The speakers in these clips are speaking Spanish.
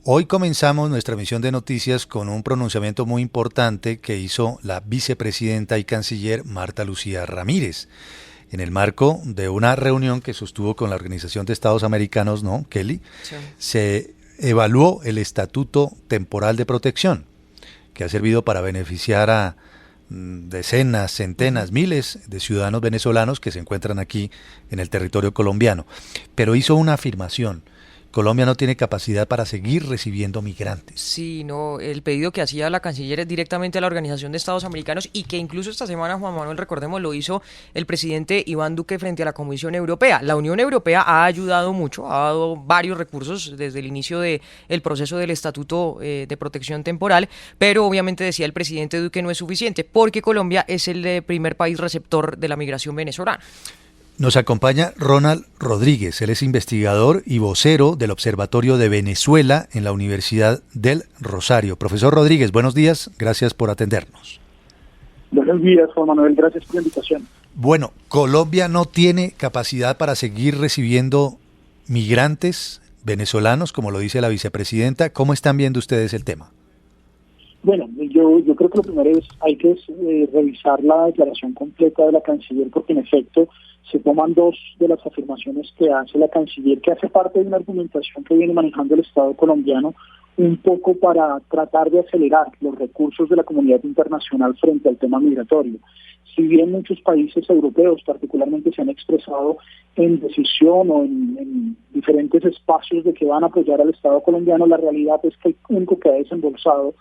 Hoy comenzamos nuestra emisión de noticias con un pronunciamiento muy importante que hizo la vicepresidenta y canciller Marta Lucía Ramírez en el marco de una reunión que sostuvo con la Organización de Estados Americanos, ¿no, Kelly? Sí. Se evaluó el Estatuto Temporal de Protección, que ha servido para beneficiar a decenas, Ujú. centenas, miles de ciudadanos venezolanos que se encuentran aquí en el territorio colombiano. Pero hizo una afirmación: Colombia no tiene capacidad para seguir recibiendo migrantes. Sí, no, el pedido que hacía la canciller es directamente a la Organización de Estados Americanos y que incluso esta semana, Juan Manuel, recordemos, lo hizo el presidente Iván Duque frente a la Comisión Europea. La Unión Europea ha ayudado mucho, ha dado varios recursos desde el inicio del proceso del Estatuto de Protección Temporal, pero obviamente decía el presidente Duque no es suficiente porque Colombia es el primer país receptor de la migración venezolana. Nos acompaña Ronald Rodríguez, él es investigador y vocero del Observatorio de Venezuela en la Universidad del Rosario. Profesor Rodríguez, buenos días, gracias por atendernos. Buenos días, Juan Manuel, gracias por la invitación. Bueno, Colombia no tiene capacidad para seguir recibiendo migrantes venezolanos, como lo dice la vicepresidenta. ¿Cómo están viendo ustedes el tema? Bueno, yo creo que lo primero es, hay que revisar la declaración completa de la canciller, porque en efecto se toman dos de las afirmaciones que hace la canciller, que hace parte de una argumentación que viene manejando el Estado colombiano, un poco para tratar de acelerar los recursos de la comunidad internacional frente al tema migratorio. Si bien muchos países europeos particularmente se han expresado en decisión o en diferentes espacios de que van a apoyar al Estado colombiano, la realidad es que el único que ha desembolsado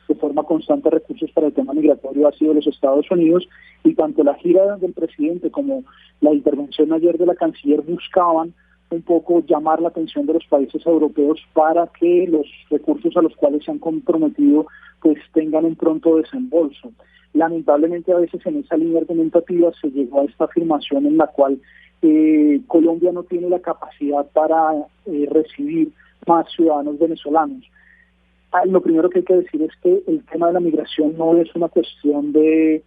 de forma constante recursos para el tema migratorio ha sido los Estados Unidos, y tanto la gira del presidente como la intervención ayer de la canciller buscaban un poco llamar la atención de los países europeos para que los recursos a los cuales se han comprometido pues tengan un pronto desembolso. Lamentablemente a veces en esa línea argumentativa se llegó a esta afirmación en la cual Colombia no tiene la capacidad para recibir más ciudadanos venezolanos. Lo primero que hay que decir es que el tema de la migración no es una cuestión de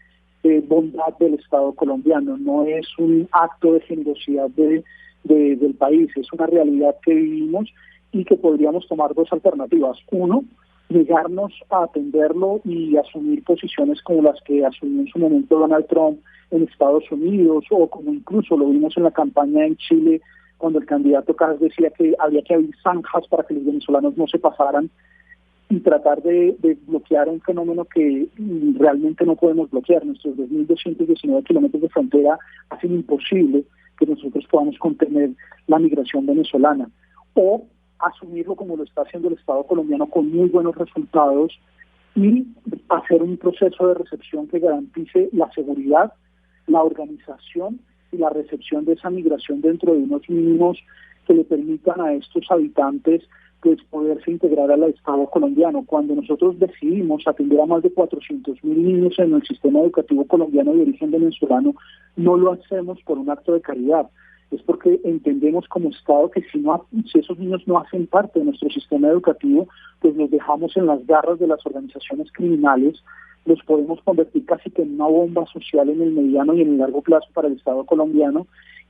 bondad del Estado colombiano, no es un acto de generosidad del país, es una realidad que vivimos y que podríamos tomar dos alternativas. Uno, negarnos a atenderlo y asumir posiciones como las que asumió en su momento Donald Trump en Estados Unidos, o como incluso lo vimos en la campaña en Chile, cuando el candidato Cas decía que había que abrir zanjas para que los venezolanos no se pasaran, y tratar de bloquear un fenómeno que realmente no podemos bloquear. Nuestros 2.219 kilómetros de frontera hacen imposible que nosotros podamos contener la migración venezolana. O asumirlo como lo está haciendo el Estado colombiano con muy buenos resultados y hacer un proceso de recepción que garantice la seguridad, la organización y la recepción de esa migración dentro de unos mínimos que le permitan a estos habitantes pues poderse integrar al Estado colombiano. Cuando nosotros decidimos atender a más de 400.000 niños en el sistema educativo colombiano de origen venezolano, no lo hacemos por un acto de caridad, es porque entendemos como Estado que si esos niños no hacen parte de nuestro sistema educativo, pues los dejamos en las garras de las organizaciones criminales, los podemos convertir casi que en una bomba social en el mediano y en el largo plazo para el Estado colombiano.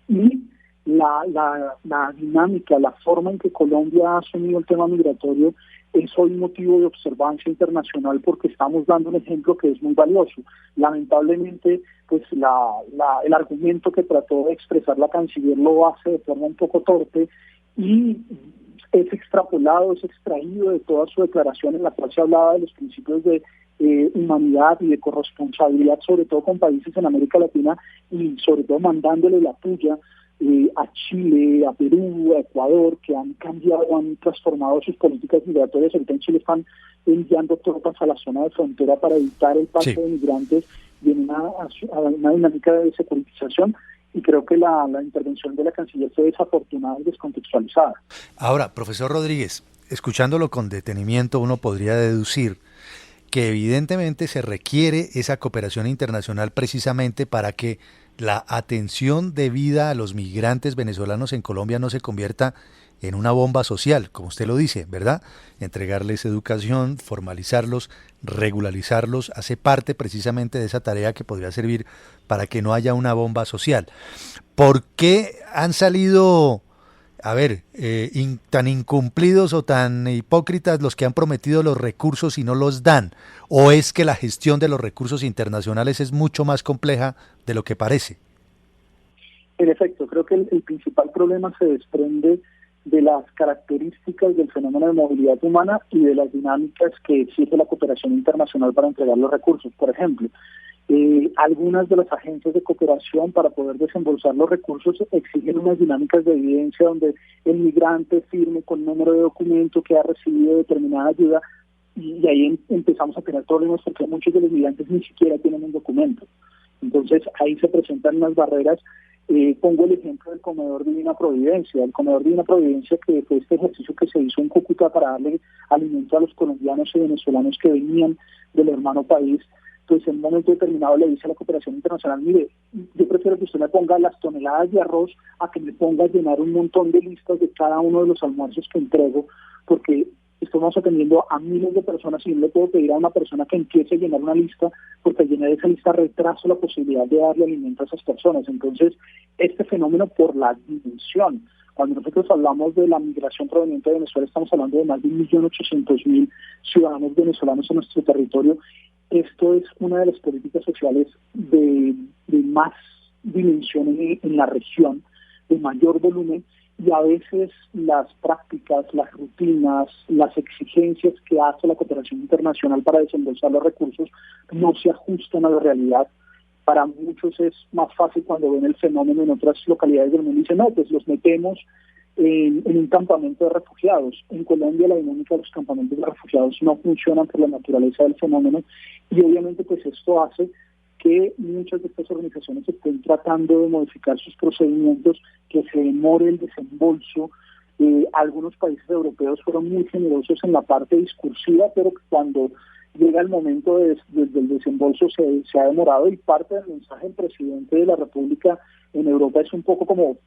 Y la dinámica, la forma en que Colombia ha asumido el tema migratorio es hoy motivo de observancia internacional, porque estamos dando un ejemplo que es muy valioso. Lamentablemente, pues el argumento que trató de expresar la canciller lo hace de forma un poco torpe y es extrapolado, es extraído de toda su declaración en la cual se hablaba de los principios de humanidad y de corresponsabilidad, sobre todo con países en América Latina, y sobre todo mandándole la puya a Chile, a Perú, a Ecuador, que han cambiado, han transformado sus políticas migratorias. Ahorita en Chile están enviando tropas a la zona de frontera para evitar el paso Sí. de migrantes y en una dinámica de securitización. Y creo que la intervención de la canciller fue desafortunada y descontextualizada. Ahora, profesor Rodríguez, escuchándolo con detenimiento, uno podría deducir que evidentemente se requiere esa cooperación internacional precisamente para que la atención debida a los migrantes venezolanos en Colombia no se convierta en una bomba social, como usted lo dice, ¿verdad? Entregarles educación, formalizarlos, regularizarlos, hace parte precisamente de esa tarea que podría servir para que no haya una bomba social. ¿Por qué han salido a ver, tan incumplidos o tan hipócritas los que han prometido los recursos y no los dan? ¿O es que la gestión de los recursos internacionales es mucho más compleja de lo que parece? En efecto, creo que el principal problema se desprende de las características del fenómeno de movilidad humana y de las dinámicas que exige la cooperación internacional para entregar los recursos. Por ejemplo, algunas de las agencias de cooperación para poder desembolsar los recursos exigen unas dinámicas de evidencia donde el migrante firme con número de documento que ha recibido determinada ayuda y ahí empezamos a tener problemas porque muchos de los migrantes ni siquiera tienen un documento. Entonces ahí se presentan unas barreras. Pongo el ejemplo del Comedor Divina Providencia. El Comedor Divina Providencia, que fue este ejercicio que se hizo en Cúcuta para darle alimento a los colombianos y venezolanos que venían del hermano país, pues en un momento determinado le dice a la cooperación internacional: mire, yo prefiero que usted me ponga las toneladas de arroz a que me ponga a llenar un montón de listas de cada uno de los almuerzos que entrego, porque estamos atendiendo a miles de personas y yo no le puedo pedir a una persona que empiece a llenar una lista, porque al llenar esa lista retraso la posibilidad de darle alimento a esas personas. Entonces, este fenómeno por la dimensión, cuando nosotros hablamos de la migración proveniente de Venezuela, estamos hablando de más de 1.800.000 ciudadanos venezolanos en nuestro territorio. Esto es una de las políticas sociales de más dimensión en la región, de mayor volumen, y a veces las prácticas, las rutinas, las exigencias que hace la cooperación internacional para desembolsar los recursos no se ajustan a la realidad. Para muchos es más fácil cuando ven el fenómeno en otras localidades del mundo y dicen: no, pues los metemos en un campamento de refugiados. En Colombia la dinámica de los campamentos de refugiados no funcionan por la naturaleza del fenómeno y obviamente pues esto hace que muchas de estas organizaciones estén tratando de modificar sus procedimientos, que se demore el desembolso. Algunos países europeos fueron muy generosos en la parte discursiva, pero cuando llega el momento del desembolso se ha demorado, y parte del mensaje del presidente de la República en Europa es un poco como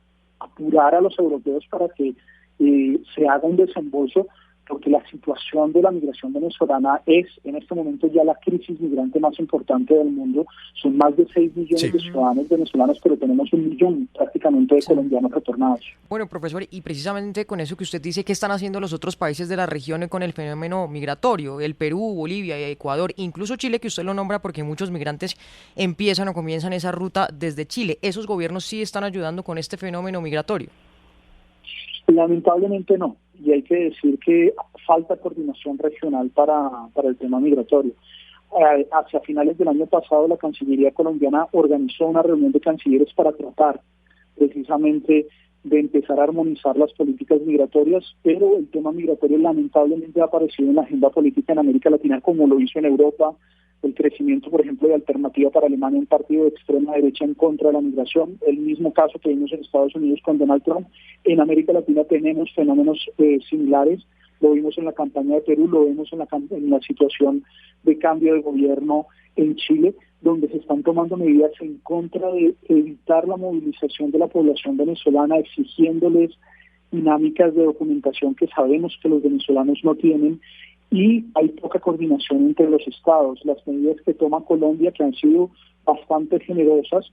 apurar a los europeos para que se haga un desembolso, porque la situación de la migración venezolana es en este momento ya la crisis migrante más importante del mundo. Son más de 6 millones de ciudadanos venezolanos, pero tenemos 1 millón prácticamente de colombianos retornados. Bueno, profesor, y precisamente con eso que usted dice, ¿qué están haciendo los otros países de la región con el fenómeno migratorio? El Perú, Bolivia, Ecuador, incluso Chile, que usted lo nombra porque muchos migrantes empiezan o comienzan esa ruta desde Chile. ¿Esos gobiernos sí están ayudando con este fenómeno migratorio? Lamentablemente no, y hay que decir que falta coordinación regional para el tema migratorio. Hacia finales del año pasado la Cancillería colombiana organizó una reunión de cancilleres para tratar precisamente de empezar a armonizar las políticas migratorias, pero el tema migratorio lamentablemente ha aparecido en la agenda política en América Latina como lo hizo en Europa. El crecimiento, por ejemplo, de Alternativa para Alemania, un partido de extrema derecha en contra de la migración, el mismo caso que vimos en Estados Unidos con Donald Trump. En América Latina tenemos fenómenos similares, lo vimos en la campaña de Perú, lo vemos en la situación de cambio de gobierno en Chile, donde se están tomando medidas en contra de evitar la movilización de la población venezolana, exigiéndoles dinámicas de documentación que sabemos que los venezolanos no tienen, y hay poca coordinación entre los estados. Las medidas que toma Colombia, que han sido bastante generosas,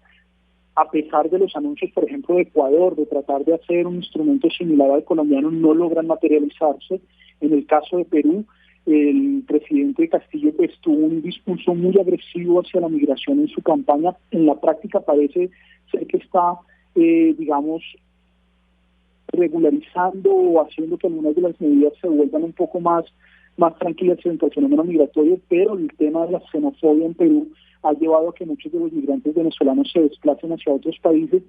a pesar de los anuncios, por ejemplo, de Ecuador, de tratar de hacer un instrumento similar al colombiano, no logran materializarse. En el caso de Perú, el presidente Castillo pues tuvo un discurso muy agresivo hacia la migración en su campaña. En la práctica parece ser que está, regularizando o haciendo que algunas de las medidas se vuelvan un poco más tranquilas frente al fenómeno migratorio, pero el tema de la xenofobia en Perú ha llevado a que muchos de los migrantes venezolanos se desplacen hacia otros países,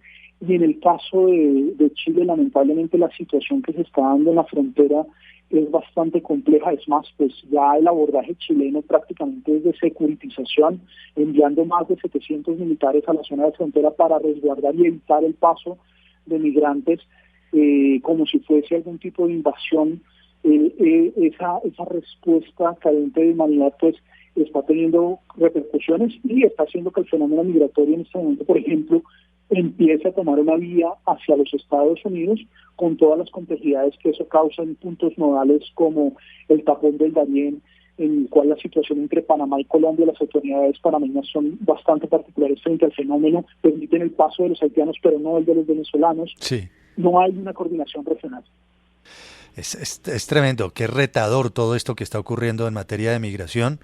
y en el caso de Chile, lamentablemente la situación que se está dando en la frontera es bastante compleja. Es más, pues ya el abordaje chileno prácticamente es de securitización, enviando más de 700 militares a la zona de frontera para resguardar y evitar el paso de migrantes, como si fuese algún tipo de invasión. Esa respuesta carente de humanidad pues está teniendo repercusiones y está haciendo que el fenómeno migratorio en este momento, por ejemplo, empiece a tomar una vía hacia los Estados Unidos, con todas las complejidades que eso causa en puntos nodales como el tapón del Darién, en el cual la situación entre Panamá y Colombia, las autoridades panameñas son bastante particulares frente al fenómeno, permiten el paso de los haitianos pero no el de los venezolanos. Sí. no hay una coordinación regional. Es tremendo, qué retador todo esto que está ocurriendo en materia de migración.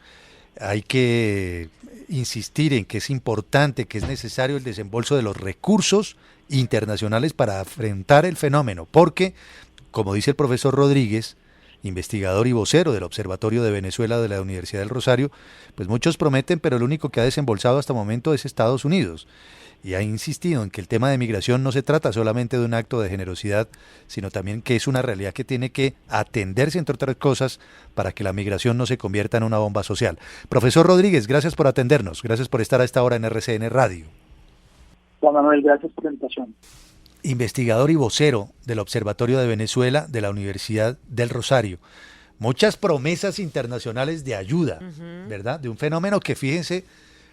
Hay que insistir en que es importante, que es necesario el desembolso de los recursos internacionales para afrontar el fenómeno, porque, como dice el profesor Rodríguez, investigador y vocero del Observatorio de Venezuela de la Universidad del Rosario, pues muchos prometen, pero el único que ha desembolsado hasta el momento es Estados Unidos. Y ha insistido en que el tema de migración no se trata solamente de un acto de generosidad, sino también que es una realidad que tiene que atenderse, entre otras cosas, para que la migración no se convierta en una bomba social. Profesor Rodríguez, gracias por atendernos, gracias por estar a esta hora en RCN Radio. Juan Manuel, gracias por la invitación. Investigador y vocero del Observatorio de Venezuela de la Universidad del Rosario. Muchas promesas internacionales de ayuda, ¿verdad? De un fenómeno que, fíjense,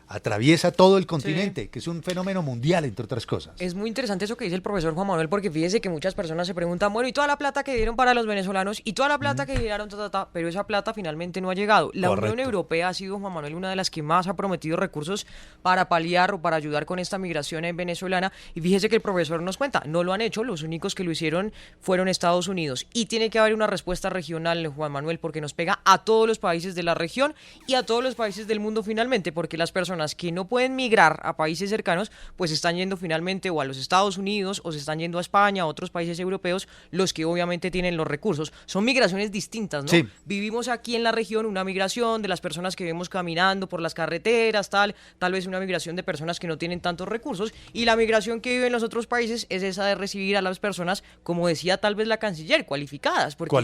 atraviesa todo el continente, que es un fenómeno mundial, entre otras cosas. Es muy interesante eso que dice el profesor Juan Manuel, porque fíjese que muchas personas se preguntan, bueno, y toda la plata que dieron para los venezolanos, y toda la plata que dieron, pero esa plata finalmente no ha llegado. La Unión Europea ha sido, Juan Manuel, una de las que más ha prometido recursos para paliar o para ayudar con esta migración venezolana, y fíjese que el profesor nos cuenta, no lo han hecho, los únicos que lo hicieron fueron Estados Unidos, y tiene que haber una respuesta regional, Juan Manuel, porque nos pega a todos los países de la región y a todos los países del mundo finalmente, porque las personas que no pueden migrar a países cercanos, pues están yendo finalmente o a los Estados Unidos o se están yendo a España, a otros países europeos, los que obviamente tienen los recursos. Son migraciones distintas, ¿no? Sí. Vivimos aquí en la región una migración de las personas que vemos caminando por las carreteras, tal vez una migración de personas que no tienen tantos recursos, y la migración que vive en los otros países es esa de recibir a las personas, como decía tal vez la canciller, cualificadas, porque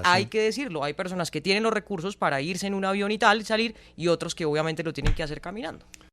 hay que decirlo, hay personas que tienen los recursos para irse en un avión y tal, salir, y otros que obviamente lo tienen que hacer caminando.